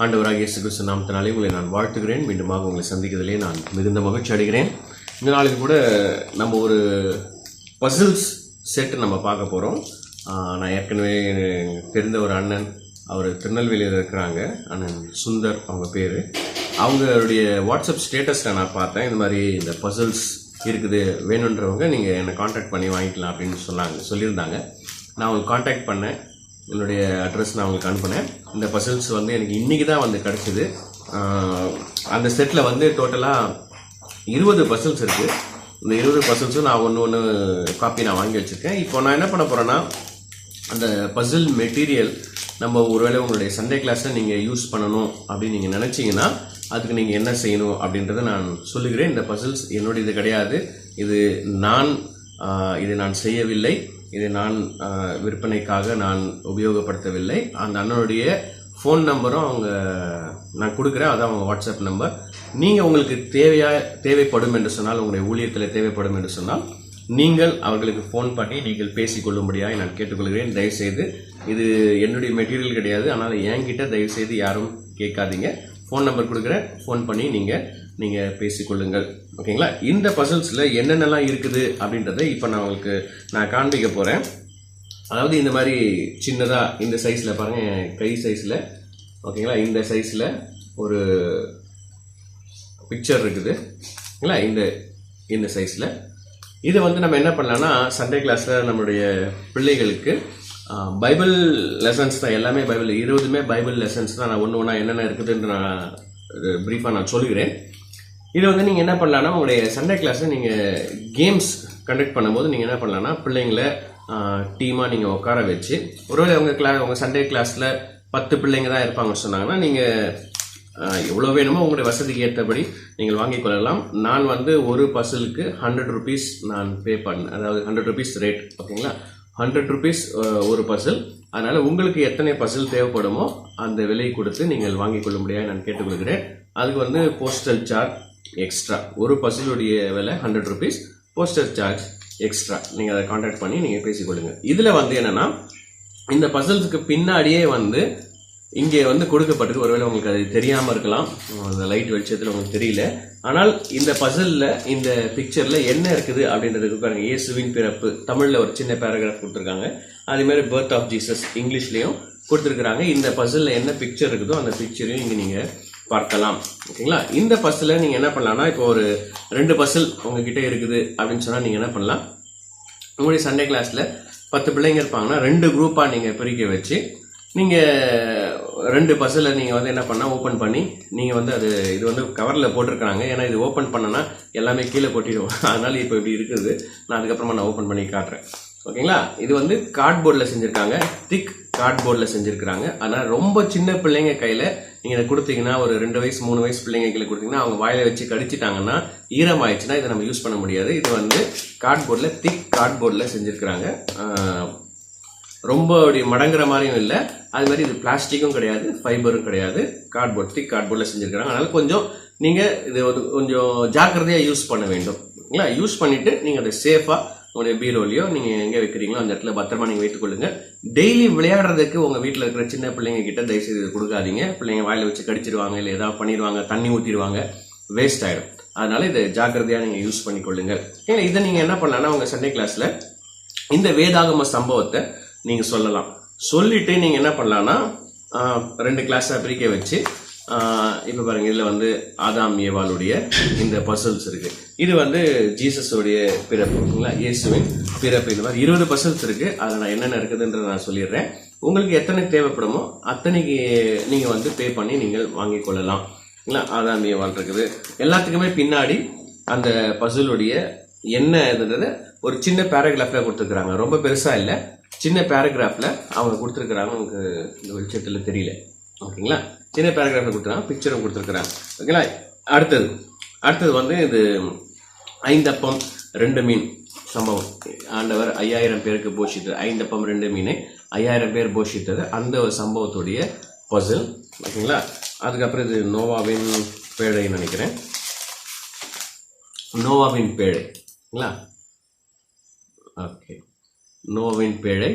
ஆண்டவராகிய இயேசு கிறிஸ்து நாமத்தினாலே உங்களை நான் வாழ்த்துகிறேன். மீண்டுமாக உங்களை சந்திக்கிறதிலே நான் மிகுந்த மகிழ்ச்சி அடைகிறேன். இந்த நாளில் கூட நம்ம ஒரு பசில்ஸ் செட்டு நம்ம பார்க்க போகிறோம். நான் ஏற்கனவே தெரிந்த ஒரு அண்ணன், அவர் திருநெல்வேலியில் இருக்கிறாங்க, அண்ணன் சுந்தர் அவங்க பேர். அவங்களுடைய வாட்ஸ்அப் ஸ்டேட்டஸில் நான் பார்த்தேன், இந்த மாதிரி இந்த பசில்ஸ் இருக்குது, வேணுன்றவங்க நீங்கள் என்னை காண்டாக்ட் பண்ணி வாங்கிக்கலாம் அப்படின்னு சொல்லியிருந்தாங்க. நான் அவங்களுக்கு காண்டாக்ட் பண்ணேன், என்னுடைய அட்ரஸ் நான் அவங்களுக்கு அனுப்பினேன். இந்த பசில்ஸ் வந்து எனக்கு இன்றைக்கி தான் வந்து கிடச்சிது. அந்த செட்டில் வந்து டோட்டலாக 20 பசில்ஸ் இருக்குது. இந்த 20 பசில்ஸும் நான் ஒன்று காப்பி நான் வாங்கி வச்சுருக்கேன். இப்போ நான் என்ன பண்ண போகிறேன்னா, அந்த பசில் மெட்டீரியல் நம்ம ஒருவேளை உங்களுடைய சண்டே கிளாஸில் நீங்கள் யூஸ் பண்ணணும் அப்படின்னு நீங்கள் நினச்சிங்கன்னா அதுக்கு நீங்கள் என்ன செய்யணும் அப்படின்றத நான் சொல்லுகிறேன். இந்த பசில்ஸ் என்னுடைய கிடையாது, இது நான் செய்யவில்லை, இது நான் விற்பனைக்காக நான் உபயோகப்படுத்தவில்லை. அந்த அண்ணனுடைய ஃபோன் நம்பரும் நான் கொடுக்குறேன், அதான் அவங்க வாட்ஸ்அப் நம்பர். நீங்கள் உங்களுக்கு தேவைப்படும் என்று சொன்னால், உங்களுடைய ஊழியத்தில் தேவைப்படும் என்று சொன்னால் நீங்கள் அவர்களுக்கு ஃபோன் பண்ணி நீங்கள் பேசிக்கொள்ளும்படியாக நான் கேட்டுக்கொள்கிறேன். தயவுசெய்து இது என்னுடைய மெட்டீரியல் கிடையாது, ஆனால் என்கிட்ட தயவுசெய்து யாரும் கேட்காதீங்க. ஃபோன் நம்பர் கொடுக்குறேன், ஃபோன் பண்ணி நீங்கள் பேசிக்கொள்ளுங்கள். ஓகேங்களா? இந்த பசில்ஸில் என்னென்னலாம் இருக்குது அப்படின்றத இப்போ நான் காண்பிக்க போகிறேன். அதாவது இந்த மாதிரி சின்னதாக இந்த சைஸில் பாருங்கள், கை சைஸில், ஓகேங்களா, இந்த சைஸில் ஒரு பிக்சர் இருக்குது. ஓகேங்களா? இந்த சைஸில் இதை வந்து நம்ம என்ன பண்ணலாம்னா, சண்டே கிளாஸில் நம்மளுடைய பிள்ளைகளுக்கு பைபிள் லெசன்ஸ் தான், எல்லாமே பைபிள், 20மே பைபிள் லெசன்ஸ் தான். நான் ஒன்று என்னென்ன இருக்குதுன்னு நான் ப்ரீஃபாக நான் சொல்லுகிறேன். இதை வந்து நீங்கள் என்ன பண்ணலான்னா, உங்களுடைய சண்டே கிளாஸில் நீங்கள் கேம்ஸ் கண்டக்ட் பண்ணும்போது நீங்கள் என்ன பண்ணலான்னா, பிள்ளைங்களை டீமாக நீங்கள் உட்கார வச்சு, ஒருவேளை உங்கள் சண்டே கிளாஸில் 10 பிள்ளைங்க தான் இருப்பாங்கன்னு சொன்னாங்கன்னா, நீங்கள் எவ்வளோ வேணுமோ உங்களுடைய வசதிக்கு ஏற்றபடி நீங்கள் வாங்கிக் கொள்ளலாம். நான் வந்து ஒரு பசிலுக்கு 100 rupees நான் பே பண்ணேன், அதாவது 100 rupees ரேட். ஓகேங்களா? 100 rupees ஒரு பசில். அதனால் உங்களுக்கு எத்தனை பசில் தேவைப்படுமோ அந்த விலை கொடுத்து நீங்கள் வாங்கிக் கொள்ள முடியாது நான் கேட்டுக்கொள்கிறேன். அதுக்கு வந்து போஸ்டல் சார்ஜ் எக்ஸ்ட்ரா, ஒரு பசிலுடைய விலை 100 rupees, போஸ்டல் சார்ஜ் எக்ஸ்ட்ரா. நீங்கள் அதை கான்டாக்ட் பண்ணி நீங்கள் பேசிக்கொள்ளுங்க. இதில் வந்து என்னென்னா, இந்த பசில்ஸுக்கு பின்னாடியே வந்து இங்கே வந்து கொடுக்கப்பட்டிருக்கு. ஒருவேளை உங்களுக்கு அது தெரியாமல் இருக்கலாம், அந்த லைட் வெளிச்சத்தில் உங்களுக்கு தெரியல. ஆனால் இந்த பசிலில், இந்த பிக்சரில் என்ன இருக்குது அப்படின்றதுக்கு பாருங்கள். இயேசுவின் பிறப்பு தமிழில் ஒரு சின்ன பேராகிராஃப் கொடுத்துருக்காங்க. அதேமாதிரி பர்த் ஆஃப் ஜீசஸ் இங்கிலீஷ்லேயும் கொடுத்துருக்குறாங்க. இந்த பசிலில் என்ன பிக்சர் இருக்குதோ அந்த பிக்சரையும் இங்கே நீங்கள் பார்க்கலாம். ஓகேங்களா? இந்த பசிலில் நீங்கள் என்ன பண்ணலாம்னா, இப்போ ஒரு 2 பசில் உங்ககிட்ட இருக்குது அப்படின்னு சொன்னால் நீங்கள் என்ன பண்ணலாம், உங்களுடைய சண்டே கிளாஸில் 10 பிள்ளைங்க இருப்பாங்கன்னா 2 குரூப்பாக நீங்கள் பிரிக்க வச்சு, நீங்கள் 2 பசிலை நீங்கள் வந்து என்ன பண்ணால் ஓப்பன் பண்ணி, நீங்கள் வந்து இது வந்து கவரில் போட்டிருக்கிறாங்க. ஏன்னா இது ஓப்பன் பண்ணனா எல்லாமே கீழே கொட்டிடுவோம். அதனால் இப்போ இப்படி இருக்குது. நான் அதுக்கப்புறமா நான் ஓப்பன் பண்ணி காட்டுறேன். ஓகேங்களா? இது வந்து கார்ட்போர்டில் செஞ்சுருக்காங்க, திக் கார்ட்போர்டில் செஞ்சுருக்கிறாங்க. ஆனால் ரொம்ப சின்ன பிள்ளைங்க கையில் நீங்கள் இதை கொடுத்தீங்கன்னா, ஒரு 2 வயசு 3 வயசு பிள்ளைங்க கையில் கொடுத்தீங்கன்னா, அவங்க வாயில வச்சு கடிச்சிட்டாங்கன்னா, ஈரமாயிடுச்சுன்னா இதை நம்ம யூஸ் பண்ண முடியாது. இது வந்து கார்ட்போர்டில், திக் கார்ட்போர்டில் செஞ்சுருக்கிறாங்க. ரொம்ப அப்படி மடங்குற மாதிரியும் இல்லை, அது மாதிரி இது பிளாஸ்டிக்கும் கிடையாது, ஃபைபரும் கிடையாது, கார்ட்போர்ட், திக் கார்ட்போர்டில் செஞ்சுருக்கிறாங்க. அதனால் கொஞ்சம் நீங்கள் இது கொஞ்சம் ஜாக்கிரதையாக யூஸ் பண்ண வேண்டும். இல்லைங்களா? யூஸ் பண்ணிவிட்டு நீங்கள் அதை சேஃபாக உங்களுடைய பீரோலையோ நீங்கள் எங்கே வைக்கிறீங்களோ அந்த இடத்துல பத்திரமா நீங்கள் வைத்துக்கொள்ளுங்க. டெய்லி விளையாடுறதுக்கு உங்கள் வீட்டில் இருக்கிற சின்ன பிள்ளைங்க கிட்ட தயவுசெய்து இது கொடுக்காதீங்க. பிள்ளைங்க வாயில் வச்சு கடிச்சிடுவாங்க, இல்லை ஏதாவது பண்ணிடுவாங்க, தண்ணி ஊற்றிடுவாங்க, வேஸ்ட் ஆகிடும். அதனால் இதை ஜாக்கிரதையாக நீங்கள் யூஸ் பண்ணிக்கொள்ளுங்கள். ஏன்னா இதை நீங்கள் என்ன பண்ணலான்னா, உங்கள் சண்டே கிளாஸில் இந்த வேதாகம சம்பவத்தை நீங்கள் சொல்லலாம். சொல்லிவிட்டு நீங்கள் என்ன பண்ணலான்னா, 2 கிளாஸாக பிரிக்க வச்சு, இப்போ பாருங்கள், இதில் வந்து ஆதாம் ஏவாளுடைய இந்த பசில்ஸ் இருக்குது. இது வந்து ஜீசஸோடைய பிறப்புங்களா, இயேசுவின் பிறப்பு. இந்த மாதிரி 20 பசில்ஸ் இருக்குது. அதில் நான் என்னென்ன இருக்குதுன்றதை நான் சொல்லிடுறேன். உங்களுக்கு எத்தனை தேவைப்படுமோ அத்தனைக்கு நீங்கள் வந்து பே பண்ணி நீங்கள் வாங்கிக் கொள்ளலாம். இல்லை, ஆதாம் ஏவாள் இருக்குது. எல்லாத்துக்குமே பின்னாடி அந்த பசிலுடைய என்ன இதுன்றது ஒரு சின்ன பேராகிராஃபில் கொடுத்துருக்குறாங்க. ரொம்ப பெருசாக இல்லை, சின்ன பேராகிராஃபில் அவங்க கொடுத்துருக்குறாங்க. உங்களுக்கு இந்த வெளிச்சத்தில் தெரியல. ஓகேங்களா? சின்ன பேராகிராஃபில் கொடுத்துருக்காங்க, பிக்சரும் கொடுத்துருக்குறாங்க. ஓகேங்களா? அடுத்தது வந்து இது 5 அப்பம் 2 மீன் சம்பவம். ஆண்டவர் 5000 பேருக்கு போஷித்தது. 5 அப்பம் 2 மீன் 5000 பேர் போஷித்தது, அந்த ஒரு சம்பவத்துடைய பசில். ஓகேங்களா? அதுக்கப்புறம் இது நோவாவின் பேழை நினைக்கிறேன், நோவாவின் பேழைங்களா? ஓகே, நோவாவின் பேழை,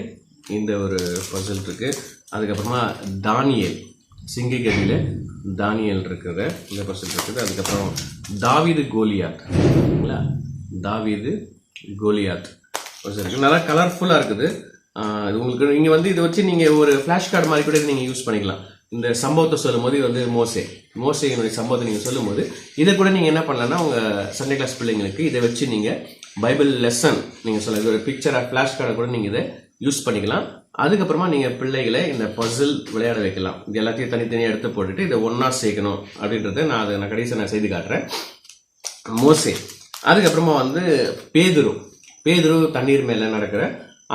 இந்த ஒரு பசில் இருக்கு. அதுக்கப்புறமா தானியேல், சிங்ககதியில தானியல் இருக்கிற இந்த பர்சன் இருக்குது. அதுக்கப்புறம் தாவீது கோலியாத், இல்லைங்களா, தாவீது கோலியாத் இருக்கு. நல்லா கலர்ஃபுல்லாக இருக்குது. இது உங்களுக்கு நீங்கள் வந்து இதை வச்சு நீங்கள் ஒரு ஃப்ளாஷ் கார்டு மாதிரி கூட நீங்கள் யூஸ் பண்ணிக்கலாம். இந்த சம்பவத்தை சொல்லும் போது இது வந்து மோசேயினுடைய சம்பவத்தை நீங்கள் சொல்லும் போது இதை கூட நீங்கள் என்ன பண்ணலாம்னா உங்கள் சண்டே கிளாஸ் பிள்ளைங்களுக்கு இதை வச்சு நீங்கள் பைபிள் லெசன் நீங்கள் சொல்ல இது ஒரு பிக்சராக ஃப்ளாஷ் கார்டை கூட நீங்கள் இதை யூஸ் பண்ணிக்கலாம். அதுக்கப்புறமா நீங்கள் பிள்ளைகளை இந்த பசில் விளையாட வைக்கலாம். இது எல்லாத்தையும் தனித்தனியாக எடுத்து போட்டுட்டு இதை ஒன்றா சேர்க்கணும் அப்படின்றத நான் கடைசியாக நான் செய்து காட்டுறேன். மோசே, அதுக்கப்புறமா வந்து பேதுரு தண்ணீர் மேலே நடக்கிற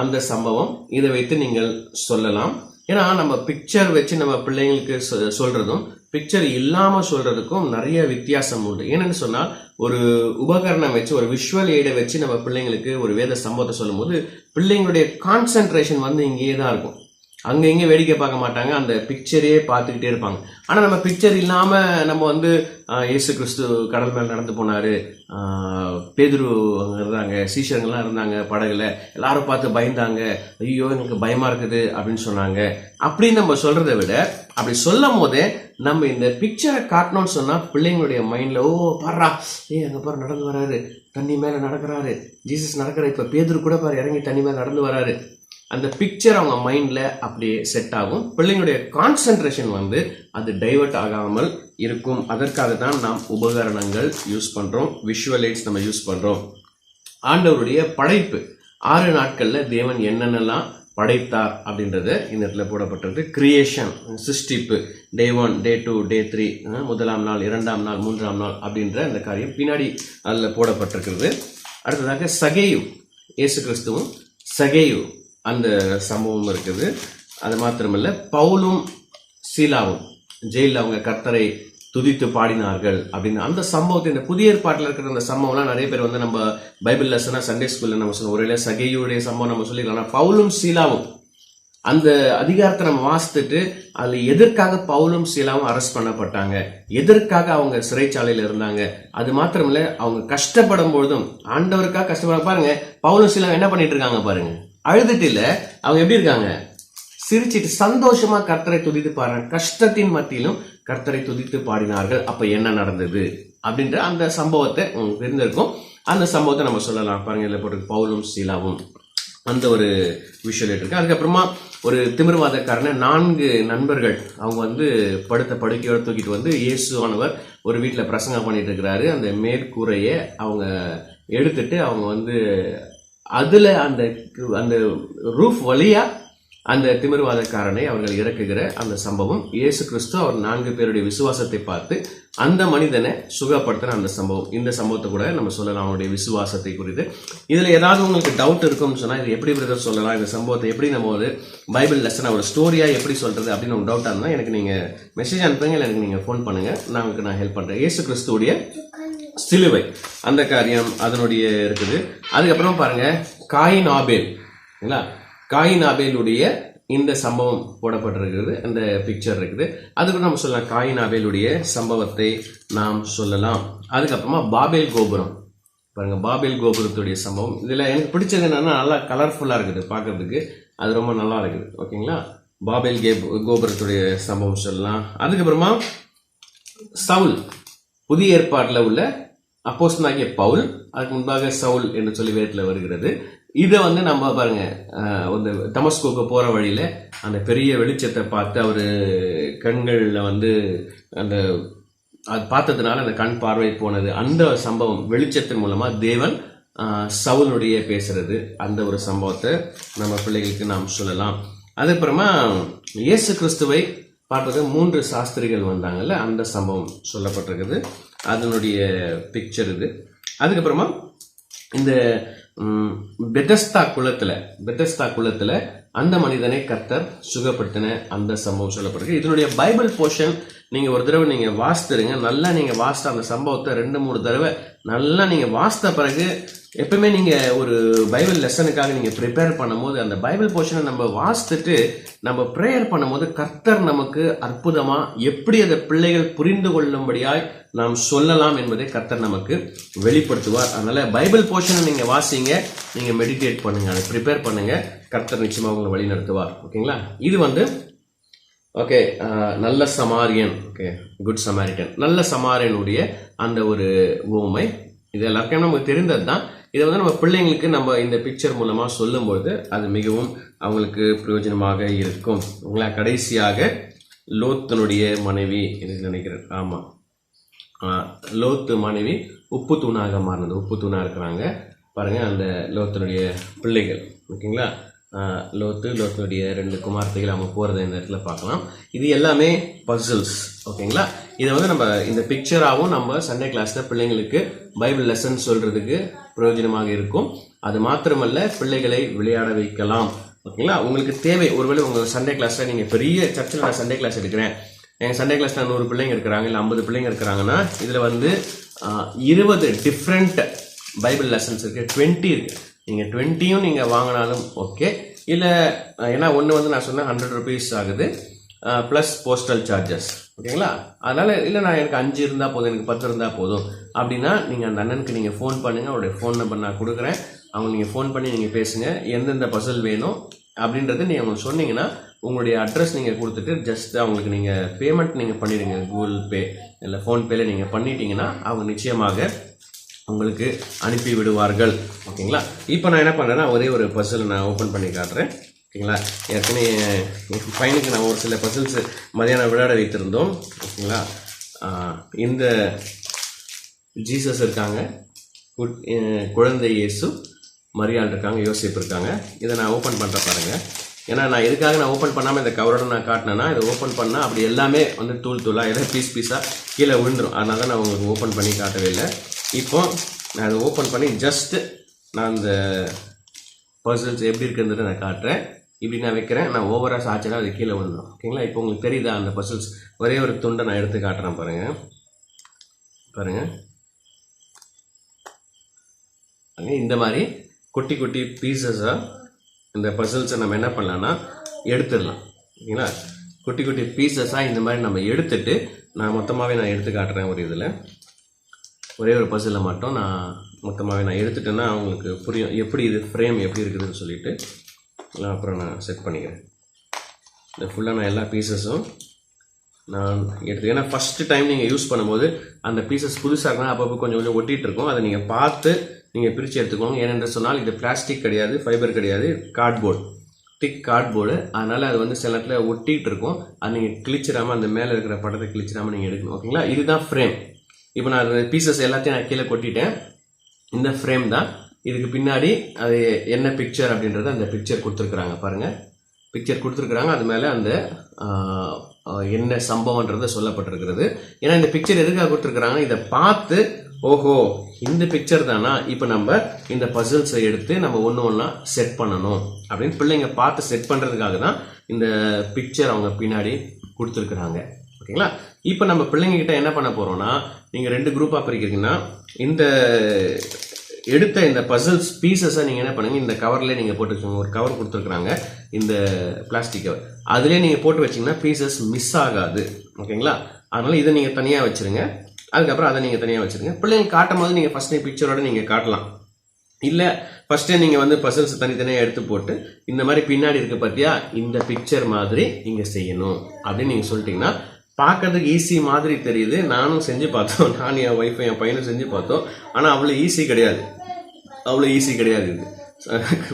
அந்த சம்பவம், இதை வைத்து நீங்கள் சொல்லலாம். ஏன்னா நம்ம பிக்சர் வச்சு நம்ம பிள்ளைங்களுக்கு சொல்றதும் பிக்சர் இல்லாம சொல்றதுக்கும் நிறைய வித்தியாசம் உண்டு. ஏன்னு சொன்னால் ஒரு உபகரணம் வச்சு ஒரு விஷுவல் எய்டை வச்சு நம்ம பிள்ளைங்களுக்கு ஒரு வேத சம்பவத்தை சொல்லும் போது பிள்ளைங்களுடைய கான்சென்ட்ரேஷன் வந்து இங்கேயே தான் இருக்கும். அங்க இங்கே வேடிக்கை பார்க்க மாட்டாங்க, அந்த பிக்சரையே பார்த்துக்கிட்டே இருப்பாங்க. ஆனா நம்ம பிக்சர் இல்லாம நம்ம வந்து இயேசு கிறிஸ்து கடல் மேல் நடந்து போனாரு, பேதுரு அங்க இருந்தாங்க, சீஷர்கள்லாம் இருந்தாங்க படகுல, எல்லாரும் பார்த்து பயந்தாங்க, ஐயோ எனக்கு பயமா இருக்குது அப்படின்னு சொன்னாங்க. அப்படின்னு நம்ம சொல்றதை விட அப்படி சொல்லும் போதே நம்ம இந்த பிக்சரை காட்டணும்னு சொன்னா பிள்ளைங்களுடைய மைண்ட்ல பாடுறா அங்க பாரு நடந்து வராரு, தண்ணி மேல நடக்கிறாரு, ஜீசஸ் நடக்கிற, இப்ப பேதுரு கூட பாரு இறங்கி தண்ணி மேல நடந்து வராரு. அந்த பிக்சர் அவங்க மைண்ட்ல அப்படியே செட் ஆகும். பிள்ளைங்களுடைய கான்சென்ட்ரேஷன் வந்து அது டைவர்ட் ஆகாமல் இருக்கும். அதற்காக தான் நாம் உபகரணங்கள் யூஸ் பண்றோம், விஷுவல் எய்ட்ஸ் நம்ம யூஸ் பண்றோம். ஆண்டவருடைய படைப்பு 6 நாட்கள்ல தேவன் என்னென்னலாம் படைத்தார் அப்படின்றது இந்த இடத்துல போடப்பட்டிருக்கு. கிரியேஷன், சிருஷ்டிப்பு, டே 1, டே 2, டே 3, 1ஆம் நாள், 2ஆம் நாள், 3ஆம் நாள் அப்படின்ற இந்த காரியம் பின்னாடி அதில் போடப்பட்டிருக்கிறது. அடுத்ததாக சகேயு, இயேசு கிறிஸ்துவும் சகேயு அந்த சம்பவம் இருக்குது. அது மாத்திரமல்ல, பவுலும் சீலாவும் ஜெயிலில் அவங்க கர்த்தரை துதித்து பாடினார்கள் அப்படின்னு அந்த சம்பவத்தை, இந்த புதிய ஏற்பாட்டில் இருக்கிற அந்த சம்பவம்லாம் நிறைய பேர் வந்து நம்ம பைபிள் லெசனா சண்டே ஸ்கூல்ல நம்ம சொல்லுவோம். ஒருவேளை சகேயுடைய சம்பவம் நம்ம சொல்லிக்கலாம். பவுலும் சீலாவும் அந்த அதிகாரத்தை நம்ம வாசித்துட்டு அதுல எதற்காக பவுலும் சீலாவும் அரெஸ்ட் பண்ணப்பட்டாங்க, எதற்காக அவங்க சிறைச்சாலையில இருந்தாங்க, அது மாத்திரமில்ல அவங்க கஷ்டப்படும் பொழுதும் ஆண்டவருக்காக கஷ்டப்பட பாருங்க. பவுலும் சீலாவும் என்ன பண்ணிட்டு இருக்காங்க பாருங்க, அழுதுட்டு இல்ல, அவங்க எப்படி இருக்காங்க, சிரிச்சிட்டு சந்தோஷமா கர்த்தரை துதித்து பாடுறாங்க. கஷ்டத்தின் மத்தியிலும் கர்த்தரை துதித்து பாடினார்கள். அப்ப என்ன நடந்தது அப்படின்ற அந்த சம்பவத்தை உங்களுக்கு தெரிஞ்சிருக்கும். அந்த சம்பவத்தை நம்ம சொல்லலாம் பாருங்க. இதுல போட்டு பவுலும் சீலாவும் அந்த ஒரு விஷயம் இருக்கு. அதுக்கப்புறமா ஒரு திமிர்வாதக்காரன 4 நண்பர்கள் அவங்க வந்து படுத்த படுக்கையோட தூக்கிட்டு வந்து இயேசுவானவர் ஒரு வீட்டுல பிரசங்கம் பண்ணிட்டு இருக்கிறாரு. அந்த மேற்கூரையை அவங்க எடுத்துட்டு அவங்க வந்து அதுல அந்த ரூஃப் வழியா அந்த திமிர்வாதக்காரனை அவர்கள் இறக்குகிற அந்த சம்பவம். இயேசு கிறிஸ்து அவர் 4 பேருடைய விசுவாசத்தை பார்த்து அந்த மனிதனை சுகப்படுத்தின அந்த சம்பவம். இந்த சம்பவத்தை கூட நம்ம சொல்லலாம் அவனுடைய விசுவாசத்தை குறித்து. இதுல ஏதாவது உங்களுக்கு டவுட் இருக்கும்னு சொன்னா இது எப்படி பிரதர் சொல்லலாம், இந்த சம்பவத்தை எப்படி நம்ம ஒரு பைபிள் லெசனா ஒரு ஸ்டோரியா எப்படி சொல்றது அப்படின்னு ஒரு டவுட்டா இருந்தா எனக்கு நீங்க மெசேஜ் அனுப்புங்க, எனக்கு நீங்க ஃபோன் பண்ணுங்க, நான் ஹெல்ப் பண்றேன். இயேசு கிறிஸ்துடைய சிலுவை அந்த காரியம் அதனுடைய இருக்குது. அதுக்கப்புறம் பாருங்க காயின் ஆபேல், காயின் ஆபேலுடைய இந்த சம்பவம் போடப்பட்டிருக்கிறது, அந்த பிக்சர் இருக்குது. அதுக்கு நம்ம சொல்லலாம் காயின் ஆபேலுடைய சம்பவத்தை நாம் சொல்லலாம். அதுக்கப்புறமா பாபேல் கோபுரம் பாருங்க, பாபேல் கோபுரத்துடைய சம்பவம். இதுல எனக்கு பிடிச்சது என்னன்னா நல்லா கலர்ஃபுல்லா இருக்குது பார்க்கறதுக்கு, அது ரொம்ப நல்லா இருக்குது. ஓகேங்களா, பாபேல் கோபுரத்துடைய சம்பவம் சொல்லலாம். அதுக்கப்புறமா சவுல், புதிய ஏற்பாட்டில் உள்ள அப்போஸ்தலனாகிய பவுல், அதுக்கு முன்பாக சவுல் என்று சொல்லி வேதத்தில் வருகிறது. இதை வந்து நம்ம பாருங்க, அந்த தமஸ்கோக்கு போற வழியில அந்த பெரிய வெளிச்சத்தை பார்த்து அவரு கண்கள்ல வந்து அந்த அது பார்த்ததுனால அந்த கண் பார்வை போனது. அந்த சம்பவம் வெளிச்சத்தின் மூலமா தேவன் சவுலுடைய பேசுறது, அந்த ஒரு சம்பவத்தை நம்ம பிள்ளைகளுக்கு நாம் சொல்லலாம். அதுக்கப்புறமா இயேசு கிறிஸ்துவை பார்ப்பது 3 சாஸ்திரிகள் வந்தாங்கல்ல, அந்த சம்பவம் சொல்லப்பட்டிருக்குது, அதனுடைய பிக்சர் இது. அதுக்கப்புறமா இந்த பெதஸ்தா குளத்துல அந்த மனிதனை கர்த்தர் சுகப்படுத்தின அந்த சம்பவம் சொல்லப்பட்டிருக்கு. இதனுடைய பைபிள் போர்ஷன் நீங்க ஒரு தடவை நீங்க வாசித்துருங்க. நல்லா நீங்க வாசித்த அந்த சம்பவத்தை 2-3 தடவை நல்லா நீங்க வாசித்த பிறகு எப்பவுமே நீங்க ஒரு பைபிள் லெசனுக்காக நீங்க ப்ரிப்பேர் பண்ணும்போது அந்த பைபிள் போர்ஷனை நம்ம வாசித்துட்டு நம்ம ப்ரேயர் பண்ணும்போது கர்த்தர் நமக்கு அற்புதமா எப்படி அதை பிள்ளைகள் புரிந்து கொள்ளும்படியாய் நாம் சொல்லலாம் என்பதை கர்த்தர் நமக்கு வெளிப்படுத்துவார். அதனால பைபிள் போர்ஷனை நீங்க வாசிங்க, நீங்க மெடிடேட் பண்ணுங்க, அதை ப்ரிப்பேர் பண்ணுங்க, கர்த்தர் நிச்சயமா உங்களை வழி நடத்துவார். ஓகேங்களா, இது வந்து ஓகே, நல்ல சமாரியன். Okay, good Samaritan. நல்ல சமாரியனுடைய அந்த ஒரு உவமை இது எல்லாருக்கும் நமக்கு தெரிந்தது தான். இதை வந்து நம்ம பிள்ளைங்களுக்கு நம்ம இந்த பிக்சர் மூலமா சொல்லும்போது அது மிகவும் அவங்களுக்கு பிரயோஜனமாக இருக்கும். உங்களா கடைசியாக லோத்தனுடைய மனைவி எனக்கு நினைக்கிறேன். ஆமாம், லோத்து மனைவி உப்பு தூணாக மாறினது. உப்பு தூணாக இருக்கிறாங்க பாருங்க அந்த லோத்தனுடைய பிள்ளைகள். ஓகேங்களா, லோத்துடைய 2 குமார்த்தைகள் அவங்க போகிறத இந்த இடத்துல பார்க்கலாம். இது எல்லாமே பசில்ஸ். ஓகேங்களா, இதை வந்து நம்ம இந்த பிக்சராகவும் நம்ம சண்டே கிளாஸில் பிள்ளைங்களுக்கு பைபிள் லெசன் சொல்கிறதுக்கு பிரயோஜனமாக இருக்கும். அது மாத்திரமல்ல, பிள்ளைகளை விளையாட வைக்கலாம். ஓகேங்களா, உங்களுக்கு தேவை, ஒருவேளை உங்கள் சண்டே கிளாஸில் நீங்கள் பெரிய சர்ச்சில் நான் சண்டே கிளாஸ் எடுக்கிறேன், எங்கள் சண்டே கிளாஸில் 100 பிள்ளைங்க இருக்கிறாங்க, இல்லை 50 பிள்ளைங்க இருக்கிறாங்கன்னா இதில் வந்து 20 டிஃப்ரெண்ட் பைபிள் லெசன்ஸ் இருக்குது, 20 இருக்குது. நீங்கள் 20யும் நீங்கள் வாங்கினாலும் ஓகே. இல்லை, ஏன்னா ஒன்று வந்து நான் சொன்னேன் 100 rupees ஆகுது ப்ளஸ் போஸ்டல் சார்ஜஸ். ஓகேங்களா, அதனால் இல்லை நான் எனக்கு 5 இருந்தால் போதும், எனக்கு 10 இருந்தால் போதும் அப்படின்னா நீங்கள் அந்த அண்ணனுக்கு நீங்கள் ஃபோன் பண்ணுங்கள். அவருடைய ஃபோன் நம்பர் நான் கொடுக்குறேன். அவங்க நீங்கள் ஃபோன் பண்ணி நீங்கள் பேசுங்க, எந்தெந்த பசில் வேணும் அப்படின்றத நீங்கள் அவங்களுக்கு சொன்னீங்கன்னா உங்களுடைய அட்ரஸ் நீங்கள் கொடுத்துட்டு ஜஸ்ட் அவங்களுக்கு நீங்கள் பேமெண்ட் நீங்கள் பண்ணிடுங்க. கூகுள் பே இல்லை ஃபோன்பேல நீங்கள் பண்ணிட்டீங்கன்னா அவங்க நிச்சயமாக உங்களுக்கு அனுப்பி விடுவார்கள். ஓகேங்களா, இப்போ நான் என்ன பண்ணுறேன்னா ஒரே ஒரு பசில் நான் ஓப்பன் பண்ணி காட்டுறேன். ஓகேங்களா, ஏற்கனவே என் பையனுக்கு நான் ஒரு சில பசில்ஸ் மதியானம் விளையாட வைத்திருந்தோம். ஓகேங்களா, இந்த ஜீசஸ் இருக்காங்க, குழந்தை இயேசு, மரியாள் இருக்காங்க, யோசேப்பு இருக்காங்க. இதை நான் ஓப்பன் பண்ணுற பாருங்க. ஏன்னா நான் எதுக்காக நான் ஓப்பன் பண்ணாமல் இந்த கவரோட நான் காட்டினேன்னா, இதை ஓப்பன் பண்ணால் அப்படி எல்லாமே வந்து தூளாக ஏதாவது பீஸாக கீழே விழுந்துடும். அதனால தான் நான் உங்களுக்கு ஓப்பன் பண்ணி காட்டவே இல்லை. இப்போ நான் அதை ஓப்பன் பண்ணி ஜஸ்ட்டு நான் இந்த பர்சல்ஸ் எப்படி இருக்குன்றதை நான் காட்டுறேன். இப்படி நான் வைக்கிறேன், நான் ஓவராக சாய்ச்சனா அது கீழே விழுந்துடும். ஓகேங்களா, இப்போ உங்களுக்கு தெரியுதா அந்த பர்சல்ஸ்? ஒரே ஒரு துண்டை நான் எடுத்து காட்டுறேன் பாருங்கள். இந்த மாதிரி குட்டி குட்டி பீசஸாக இந்த பசில்ஸை நம்ம என்ன பண்ணலான்னா எடுத்துடலாம். ஓகேங்களா, குட்டி குட்டி பீசஸாக இந்த மாதிரி நம்ம எடுத்துட்டு நான் மொத்தமாகவே நான் எடுத்து காட்டுறேன். ஒரு இதில் ஒரே ஒரு பசிலில் மட்டும் நான் மொத்தமாகவே நான் எடுத்துட்டேன்னா அவங்களுக்கு புரியும் எப்படி இது ஃப்ரேம் எப்படி இருக்குதுன்னு சொல்லிட்டு. அப்புறம் நான் செட் பண்ணிக்கிறேன். இந்த ஃபுல்லாக நான் எல்லா பீசஸும் நான் எடுத்து, ஏன்னா ஃபஸ்ட்டு டைம் நீங்கள் யூஸ் பண்ணும்போது அந்த பீசஸ் புதுசாக இருக்குன்னா அப்பப்போ கொஞ்சம் கொஞ்சம் ஒட்டிகிட்டு இருக்கும். அதை நீங்கள் பார்த்து நீங்கள் பிரித்து எடுத்துக்கோங்க. ஏனென்று சொன்னால் இது பிளாஸ்டிக் கிடையாது, ஃபைபர் கிடையாது, கார்ட்போர்டு, திக் கார்ட்போர்டு. அதனால் அது வந்து சில இடத்துல ஒட்டிகிட்டு இருக்கும். அது நீங்கள் கிழிச்சிடாமல் அந்த மேலே இருக்கிற படத்தை கிழிச்சிடாமல் நீங்கள் எடுக்கணும். ஓகேங்களா, இதுதான் ஃப்ரேம். இப்போ நான் பீசஸ் எல்லாத்தையும் நான் கீழே கொட்டிட்டேன். இந்த ஃப்ரேம் தான். இதுக்கு பின்னாடி அது என்ன பிக்சர் அப்படின்றத அந்த பிக்சர் கொடுத்துருக்குறாங்க பாருங்கள். பிக்சர் கொடுத்துருக்குறாங்க, அது மேலே அந்த என்ன சம்பவம்ன்றத சொல்லப்பட்டிருக்கிறது. ஏன்னா இந்த பிக்சர் எதுக்காக கொடுத்துருக்குறாங்க, இதை பார்த்து ஓஹோ இந்த பிக்சர் தானா, இப்போ நம்ம இந்த பசில்ஸை எடுத்து நம்ம ஒன்று ஒன்றா செட் பண்ணணும் அப்படின்னு பிள்ளைங்க பார்த்து செட் பண்ணுறதுக்காக தான் இந்த பிக்சர் அவங்க பின்னாடி கொடுத்துருக்குறாங்க. ஓகேங்களா, இப்போ நம்ம பிள்ளைங்க கிட்ட என்ன பண்ண போகிறோம்னா, நீங்கள் 2 குரூப்பாக பிரிக்கிறீங்கன்னா இந்த எடுத்த இந்த பசில்ஸ் பீசஸை நீங்கள் என்ன பண்ணுங்க, இந்த கவர்லேயே நீங்கள் போட்டு வச்சுக்கோங்க. ஒரு கவர் கொடுத்துருக்குறாங்க, இந்த பிளாஸ்டிக் கவர், அதுலேயே நீங்கள் போட்டு வச்சிங்கன்னா பீசஸ் மிஸ் ஆகாது. ஓகேங்களா, அதனால் இதை நீங்கள் தனியாக வச்சுருங்க. அதுக்கப்புறம் அதை நீங்கள் தனியாக வச்சுருங்க. பிள்ளைங்க காட்டும் போது நீங்கள் ஃபஸ்ட் பிக்சரோட நீங்கள் காட்டலாம். இல்லை ஃபஸ்ட்டே நீங்கள் வந்து பசில்ஸ் தனித்தனியாக எடுத்து போட்டு இந்த மாதிரி பின்னாடி இருக்க பார்த்தியா இந்த பிக்சர் மாதிரி இங்கே செய்யணும் அப்படின்னு நீங்கள் சொல்லிட்டீங்கன்னா பார்க்கறதுக்கு ஈஸி மாதிரி தெரியுது. நானும் செஞ்சு பார்த்தோம், நான் என் ஒய்ஃபை என் பையனும் செஞ்சு பார்த்தோம். ஆனால் அவ்வளோ ஈஸி கிடையாது இது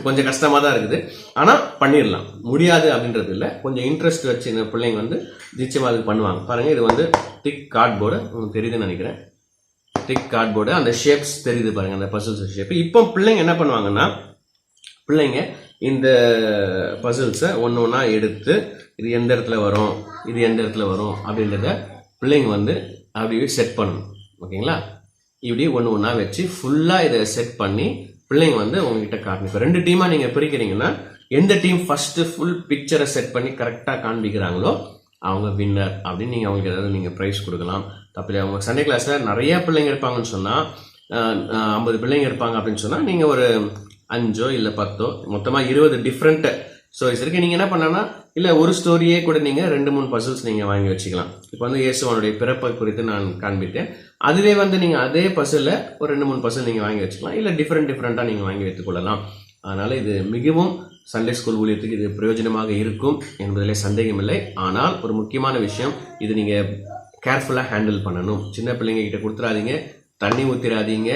கொஞ்சம் கஷ்டமாக தான் இருக்குது. ஆனால் பண்ணிடலாம், முடியாது அப்படின்றது இல்லை. கொஞ்சம் இன்ட்ரெஸ்ட் வச்சு இந்த பிள்ளைங்க வந்து நிச்சயமாக அது பண்ணுவாங்க. பாருங்கள், இது வந்து திக் கார்ட்போர்டு, உங்களுக்கு தெரியுதுன்னு நினைக்கிறேன். திக் கார்ட்போர்டு, அந்த ஷேப்ஸ் தெரியுது பாருங்கள், அந்த பசில்ஸ் ஷேப். இப்போ பிள்ளைங்க என்ன பண்ணுவாங்கன்னா, பிள்ளைங்க இந்த பசில்ஸை ஒன்று ஒன்றா எடுத்து இது எந்த இடத்துல வரும், இது எந்த இடத்துல வரும் அப்படின்றத பிள்ளைங்க வந்து அப்படியே செட் பண்ணணும். ஓகேங்களா, இப்படி ஒன்று ஒன்றா வச்சு ஃபுல்லாக இதை செட் பண்ணி பிள்ளைங்க வந்து உங்ககிட்ட காட்டணும். இப்போ 2 டீமாக நீங்கள் பிரிக்கிறீங்கன்னா எந்த டீம் ஃபஸ்ட்டு ஃபுல் பிக்சரை செட் பண்ணி கரெக்டாக காண்பிக்கிறாங்களோ அவங்க வின்னர் அப்படின்னு நீங்கள் அவங்களுக்கு ஏதாவது நீங்கள் ப்ரைஸ் கொடுக்கலாம். தப்பில்லை. அவங்க சண்டே கிளாஸில் நிறைய பிள்ளைங்க இருப்பாங்கன்னு சொன்னால் 50 பிள்ளைங்க இருப்பாங்க அப்படின்னு சொன்னால் நீங்கள் ஒரு 5 இல்லை 10 மொத்தமாக 20 டிஃப்ரெண்ட் ஸ்டோரிஸ் இருக்குது. நீங்கள் என்ன பண்ணனா, இல்லை ஒரு ஸ்டோரியே கூட நீங்கள் 2-3 பசில்ஸ் நீங்கள் வாங்கி வச்சுக்கலாம். இப்போ வந்து இயேசுவனுடைய பிறப்பை குறித்து நான் காண்பித்தேன். அதுவே வந்து நீங்கள் அதே பசிலில் ஒரு 2-3 பசில் நீங்கள் வாங்கி வச்சுக்கலாம். இல்லை டிஃப்ரெண்ட்டாக நீங்கள் வாங்கி வைத்துக்கொள்ளலாம். அதனால் இது மிகவும் சண்டே ஸ்கூல் ஊழியத்துக்கு இது பிரயோஜனமாக இருக்கும் என்பதிலே சந்தேகமில்லை. ஆனால் ஒரு முக்கியமான விஷயம், இது நீங்கள் கேர்ஃபுல்லாக ஹேண்டில் பண்ணணும். சின்ன பிள்ளைங்க கிட்ட கொடுத்துடாதீங்க, தண்ணி ஊற்றிடாதீங்க.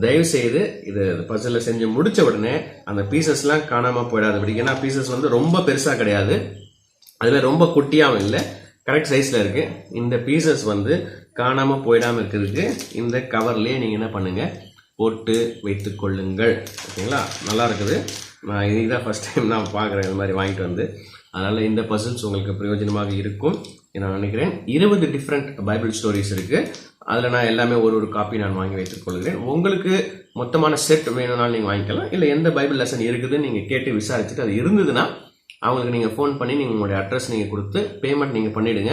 தயவு செய்து இது பசில் செஞ்சு முடித்த உடனே அந்த பீசஸ்லாம் காணாமல் போயிடாது. ஏன்னா பீசஸ் வந்து ரொம்ப பெருசாக கிடையாது, அதில் ரொம்ப குட்டியாகவும் இல்லை, கரெக்ட் சைஸில் இருக்குது. இந்த பீசஸ் வந்து காணாமல் போயிடாமல் இருக்கிறதுக்கு இந்த கவர்லேயே நீங்கள் என்ன பண்ணுங்கள், போட்டு வைத்து கொள்ளுங்கள். ஓகேங்களா? நல்லா இருக்குது. நான் இதுதான் ஃபஸ்ட் டைம் நான் பார்க்குறேன் இந்த மாதிரி வாங்கிட்டு வந்து. அதனால் இந்த பசில்ஸ் உங்களுக்கு பிரயோஜனமாக இருக்கும் நான் நினைக்கிறேன். 20 டிஃப்ரெண்ட் பைபிள் ஸ்டோரிஸ் இருக்குது. அதில் நான் எல்லாமே ஒரு காப்பி நான் வாங்கி வைத்துக் கொள்கிறேன். உங்களுக்கு மொத்தமான செட் வேணும்னாலும் நீங்கள் வாங்கிக்கலாம். இல்லை எந்த பைபிள் லெசன் இருக்குதுன்னு நீங்கள் கேட்டு விசாரிச்சுட்டு அது இருந்ததுன்னா அவங்களுக்கு நீங்கள் ஃபோன் பண்ணி நீங்கள் உங்களுடைய அட்ரஸ் நீங்கள் கொடுத்து பேமெண்ட் நீங்கள் பண்ணிவிடுங்க.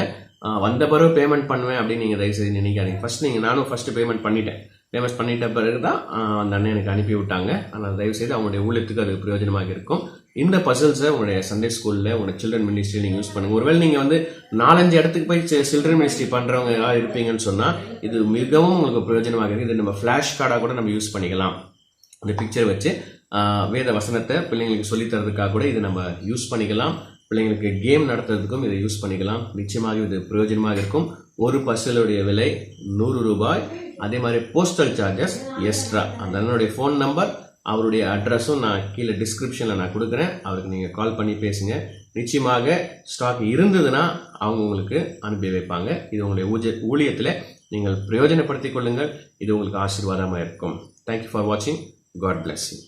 வந்த பிறகு பேமெண்ட் பண்ணுவேன் அப்படின்னு நீங்கள் தயவுசெய்து நினைக்காதீங்க. நானும் ஃபஸ்ட்டு பேமெண்ட் பண்ணிட்ட பிறகு தான் அந்த அண்ணன் எனக்கு அனுப்பி விட்டாங்க. ஆனால் தயவுசெய்து அவங்களுடைய ஊழியத்துக்கு அது பிரயோஜனமாக இருக்கும். இந்த பசில்ஸை உங்களுடைய சண்டே ஸ்கூலில் உங்களுடைய சில்ட்ரன் மினிஸ்ட்ரியில் நீங்கள் யூஸ் பண்ணுங்கள். ஒருவேளை நீங்கள் வந்து 4-5 இடத்துக்கு போய் சில்ட்ரன் மினிஸ்ட்ரி பண்ணுறவங்க யாராவது இருப்பீங்கன்னு சொன்னால் இது மிகவும் உங்களுக்கு பிரயோஜனமாக இருக்குது. இது நம்ம ஃப்ளாஷ் கார்டாக கூட நம்ம யூஸ் பண்ணிக்கலாம். அந்த பிக்சர் வச்சு வேத வசனத்தை பிள்ளைங்களுக்கு சொல்லித்தரதுக்காக கூட இதை நம்ம யூஸ் பண்ணிக்கலாம். பிள்ளைங்களுக்கு கேம் நடத்துறதுக்கும் இதை யூஸ் பண்ணிக்கலாம். நிச்சயமாக இது பிரயோஜனமாக இருக்கும். ஒரு பசிலுடைய விலை 100 ரூபாய். அதே மாதிரி போஸ்டல் சார்ஜஸ் எக்ஸ்ட்ரா. அந்த அண்ணனுடைய ஃபோன் நம்பர், அவருடைய அட்ரஸும் நான் கீழே டிஸ்கிரிப்ஷனில் நான் கொடுக்குறேன். அவருக்கு நீங்கள் கால் பண்ணி பேசுங்க. நிச்சயமாக ஸ்டாக் இருந்ததுன்னா அவங்க உங்களுக்கு அனுப்பி வைப்பாங்க. இது உங்களுடைய ஊழியத்தில் நீங்கள் பிரயோஜனப்படுத்திக் கொள்ளுங்கள். இது உங்களுக்கு ஆசீர்வாதமாக இருக்கும். தேங்க்யூ ஃபார் வாட்சிங். God bless you.